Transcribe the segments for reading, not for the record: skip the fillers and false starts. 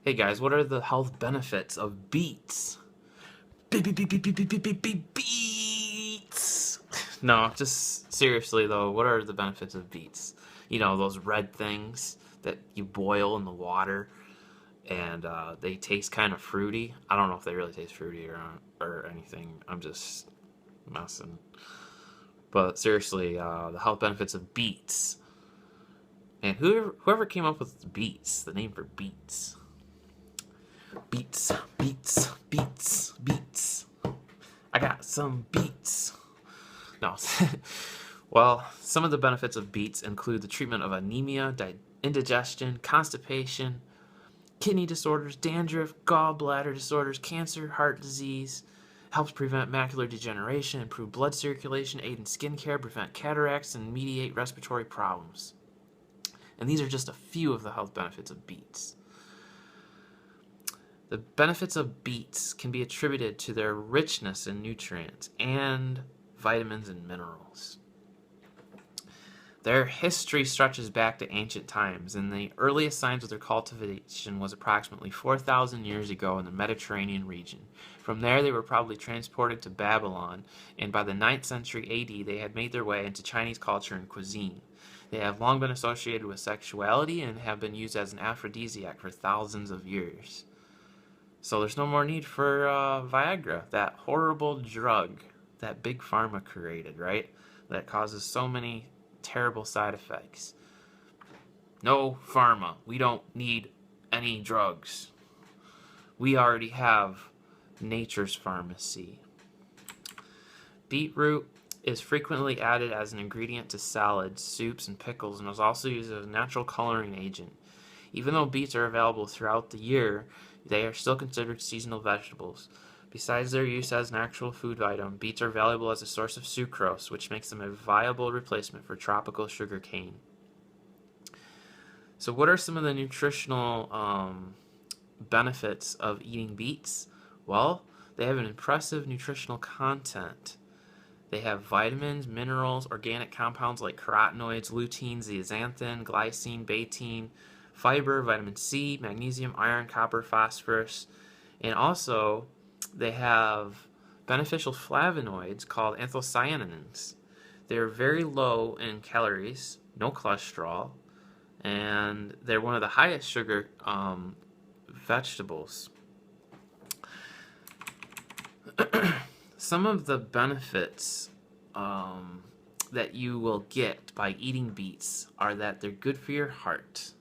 Hey guys, what are the health benefits of beets? Beets! No, just seriously though, what are the benefits of beets? You know, those red things that you boil in the water and they taste kind of fruity. I don't know if they really taste fruity or anything. I'm just messing. But seriously, the health benefits of beets. And whoever came up with beets, the name for beets. Beets, beets, beets, beets. I got some beets. No. Well, some of the benefits of beets include the treatment of anemia, indigestion, constipation, kidney disorders, dandruff, gallbladder disorders, cancer, heart disease. Helps prevent macular degeneration, improve blood circulation, aid in skin care, prevent cataracts, and mediate respiratory problems. And these are just a few of the health benefits of beets. The benefits of beets can be attributed to their richness in nutrients and vitamins and minerals. Their history stretches back to ancient times, and the earliest signs of their cultivation was approximately 4,000 years ago in the Mediterranean region. From there, they were probably transported to Babylon, and by the 9th century AD, they had made their way into Chinese culture and cuisine. They have long been associated with sexuality and have been used as an aphrodisiac for thousands of years. So there's no more need for Viagra, that horrible drug that Big Pharma created, right? That causes so many terrible side effects. No pharma. We don't need any drugs. We already have nature's pharmacy. Beetroot is frequently added as an ingredient to salads, soups, and pickles, and is also used as a natural coloring agent. Even though beets are available throughout the year, they are still considered seasonal vegetables. Besides their use as an actual food item, beets are valuable as a source of sucrose, which makes them a viable replacement for tropical sugar cane. So what are some of the nutritional benefits of eating beets? Well, they have an impressive nutritional content. They have vitamins, minerals, organic compounds like carotenoids, lutein, zeaxanthin, glycine, betaine, fiber, vitamin C, magnesium, iron, copper, phosphorus, and also they have beneficial flavonoids called anthocyanins. They're very low in calories, no cholesterol, and they're one of the highest sugar vegetables. Some of the benefits that you will get by eating beets are that they're good for your heart.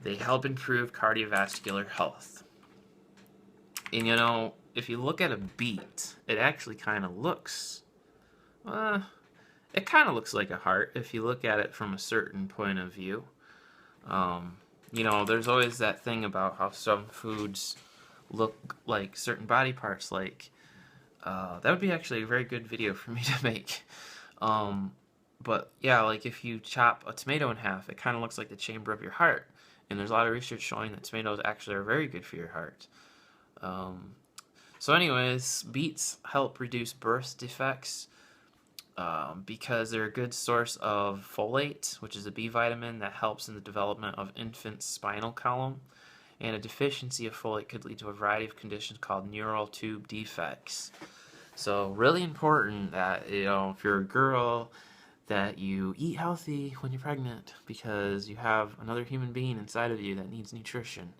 They help improve cardiovascular health. And you know, if you look at a beet, it actually kind of looks, it kind of looks like a heart if you look at it from a certain point of view. You know, there's always that thing about how some foods look like certain body parts, like, that would be actually a very good video for me to make. But yeah, like if you chop a tomato in half, it kind of looks like the chamber of your heart. And there's a lot of research showing that tomatoes actually are very good for your heart. So anyways, beets help reduce birth defects because they're a good source of folate, which is a B vitamin that helps in the development of infants' spinal column. And a deficiency of folate could lead to a variety of conditions called neural tube defects. So really important that, you know, if you're a girl, that you eat healthy when you're pregnant because you have another human being inside of you that needs nutrition.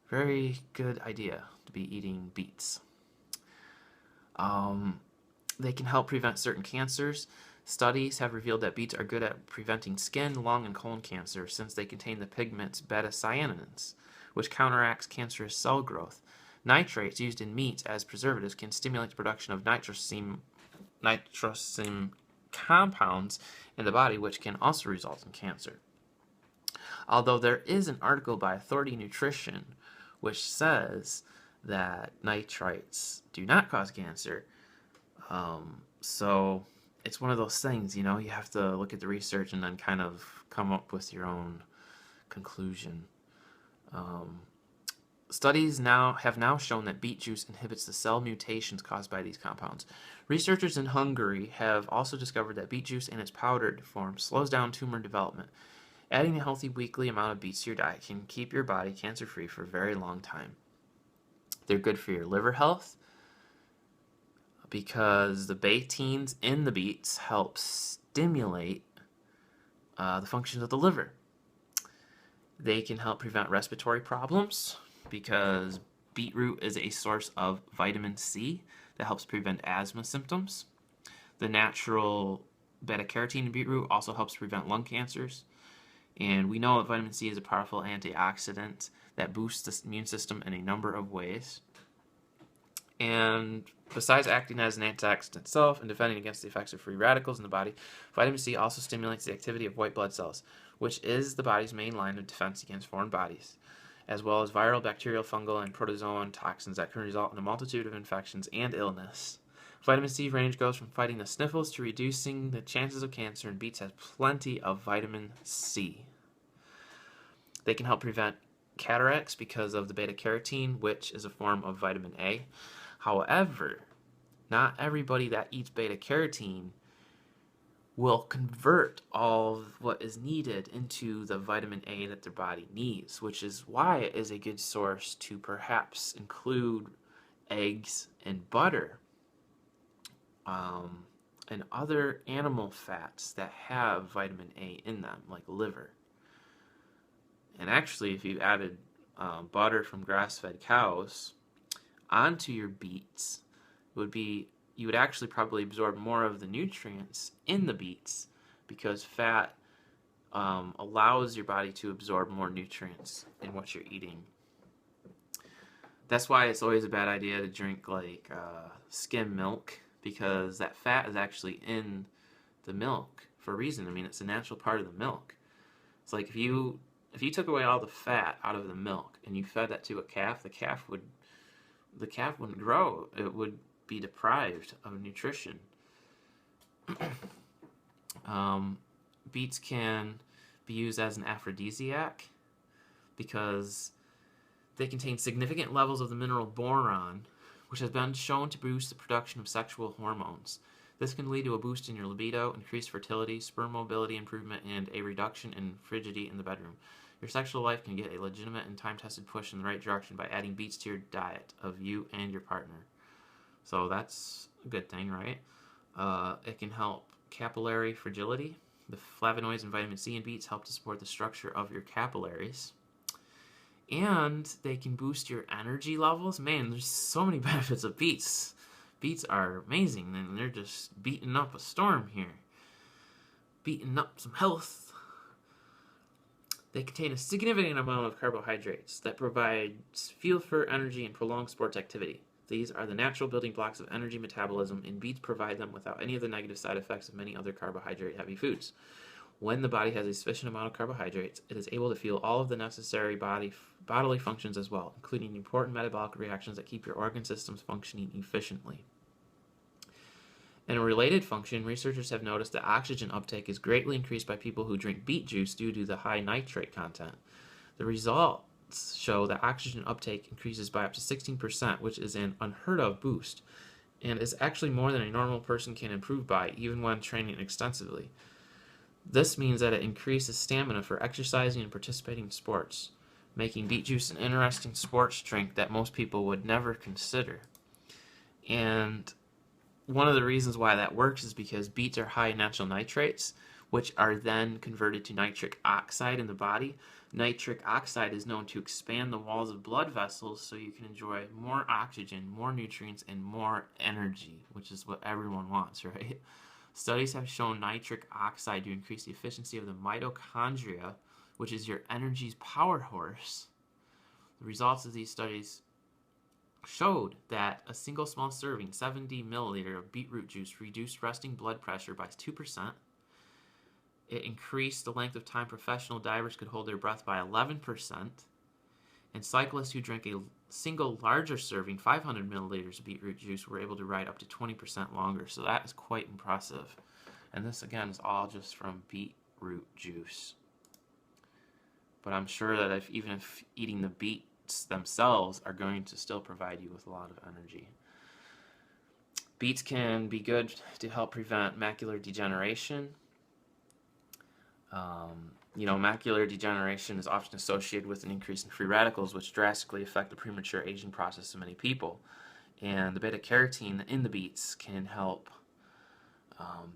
Very good idea to be eating beets. They can help prevent certain cancers. Studies have revealed that beets are good at preventing skin, lung, and colon cancer since they contain the pigments beta-cyanins, which counteracts cancerous cell growth. Nitrates used in meats as preservatives can stimulate the production of nitrosamine compounds in the body, which can also result in cancer. Although there is an article by Authority Nutrition which says that nitrates do not cause cancer, so it's one of those things, you know, you have to look at the research and then kind of come up with your own conclusion. Studies have now shown that beet juice inhibits the cell mutations caused by these compounds. Researchers in Hungary have also discovered that beet juice in its powdered form slows down tumor development. Adding a healthy weekly amount of beets to your diet can keep your body cancer-free for a very long time. They're good for your liver health because the betaines in the beets help stimulate the functions of the liver. They can help prevent respiratory problems because beetroot is a source of vitamin C that helps prevent asthma symptoms. The natural beta-carotene in beetroot also helps prevent lung cancers. And we know that vitamin C is a powerful antioxidant that boosts the immune system in a number of ways. And besides acting as an antioxidant itself and defending against the effects of free radicals in the body, vitamin C also stimulates the activity of white blood cells, which is the body's main line of defense against foreign bodies, as well as viral, bacterial, fungal, and protozoan toxins that can result in a multitude of infections and illness. Vitamin C range goes from fighting the sniffles to reducing the chances of cancer, and beets has plenty of vitamin C. They can help prevent cataracts because of the beta-carotene, which is a form of vitamin A. However, not everybody that eats beta-carotene will convert all of what is needed into the vitamin A that their body needs, which is why it is a good source to perhaps include eggs and butter and other animal fats that have vitamin A in them, like liver. And actually, if you added butter from grass-fed cows onto your beets, you would actually probably absorb more of the nutrients in the beets because fat allows your body to absorb more nutrients in what you're eating. That's why it's always a bad idea to drink like skim milk, because that fat is actually in the milk for a reason. I mean, it's a natural part of the milk. It's like if you took away all the fat out of the milk and you fed that to a calf, the calf wouldn't grow. It would be deprived of nutrition. Beets can be used as an aphrodisiac because they contain significant levels of the mineral boron, which has been shown to boost the production of sexual hormones. This can lead to a boost in your libido, increased fertility, sperm mobility improvement, and a reduction in frigidity in the bedroom. Your sexual life can get a legitimate and time-tested push in the right direction by adding beets to your diet of you and your partner. So that's a good thing, right? It can help capillary fragility. The flavonoids and vitamin C in beets help to support the structure of your capillaries. And they can boost your energy levels. Man, there's so many benefits of beets. Beets are amazing, and they're just beating up a storm here. Beating up some health. They contain a significant amount of carbohydrates that provides fuel for energy and prolonged sports activity. These are the natural building blocks of energy metabolism, and beets provide them without any of the negative side effects of many other carbohydrate-heavy foods. When the body has a sufficient amount of carbohydrates, it is able to fuel all of the necessary bodily functions as well, including important metabolic reactions that keep your organ systems functioning efficiently. In a related function, researchers have noticed that oxygen uptake is greatly increased by people who drink beet juice due to the high nitrate content. The results show that oxygen uptake increases by up to 16%, which is an unheard of boost, and is actually more than a normal person can improve by, even when training extensively. This means that it increases stamina for exercising and participating in sports, making beet juice an interesting sports drink that most people would never consider. And one of the reasons why that works is because beets are high in natural nitrates, which are then converted to nitric oxide in the body. Nitric oxide is known to expand the walls of blood vessels so you can enjoy more oxygen, more nutrients, and more energy, which is what everyone wants, right? Studies have shown nitric oxide to increase the efficiency of the mitochondria, which is your energy's power horse. The results of these studies showed that a single small serving, 70 milliliter of beetroot juice, reduced resting blood pressure by 2%. It increased the length of time professional divers could hold their breath by 11%. And cyclists who drank a single larger serving, 500 milliliters of beetroot juice, were able to ride up to 20% longer. So that is quite impressive. And this, again, is all just from beetroot juice. But I'm sure that even if eating the beets themselves are going to still provide you with a lot of energy. Beets can be good to help prevent macular degeneration. Macular degeneration is often associated with an increase in free radicals, which drastically affect the premature aging process of many people. And the beta-carotene in the beets can help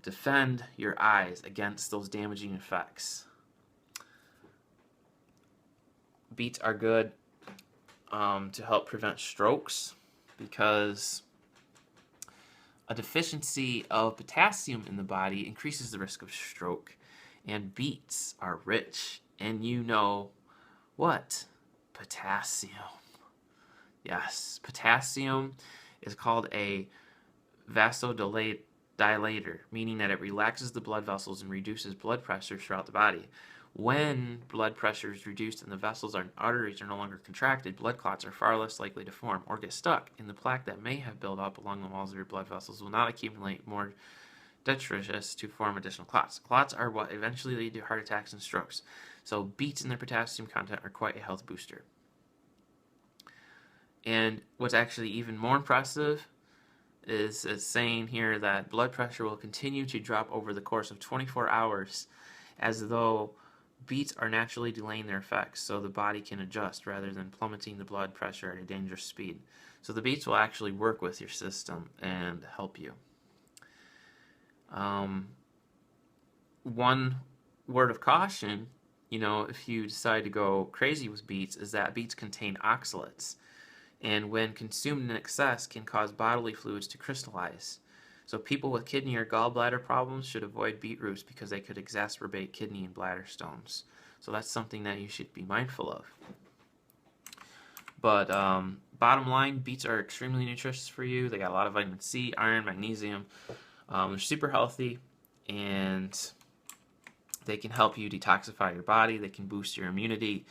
defend your eyes against those damaging effects. Beets are good to help prevent strokes because a deficiency of potassium in the body increases the risk of stroke. And beets are rich in what? Potassium. Yes, potassium is called a vasodilator, meaning that it relaxes the blood vessels and reduces blood pressure throughout the body. When blood pressure is reduced and the vessels and arteries are no longer contracted, blood clots are far less likely to form or get stuck, and the plaque that may have built up along the walls of your blood vessels will not accumulate more detritus to form additional clots. Clots are what eventually lead to heart attacks and strokes. So beets and their potassium content are quite a health booster. And what's actually even more impressive is saying here that blood pressure will continue to drop over the course of 24 hours, as though beets are naturally delaying their effects so the body can adjust rather than plummeting the blood pressure at a dangerous speed. So the beets will actually work with your system and help you. One word of caution, if you decide to go crazy with beets, is that beets contain oxalates, and when consumed in excess can cause bodily fluids to crystallize. So people with kidney or gallbladder problems should avoid beetroots because they could exacerbate kidney and bladder stones. So that's something that you should be mindful of. But bottom line, beets are extremely nutritious for you. They got a lot of vitamin C, iron, magnesium. They're super healthy, and they can help you detoxify your body. They can boost your immunity,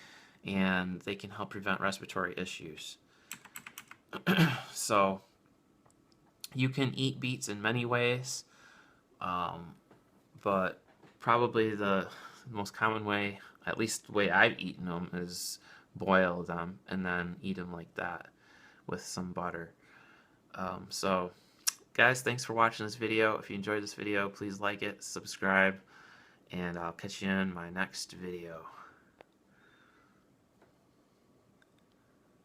and they can help prevent respiratory issues. So you can eat beets in many ways, but probably the most common way, at least the way I've eaten them, is boil them and then eat them like that with some butter. So guys, thanks for watching this video. If you enjoyed this video, please like it, subscribe, and I'll catch you in my next video.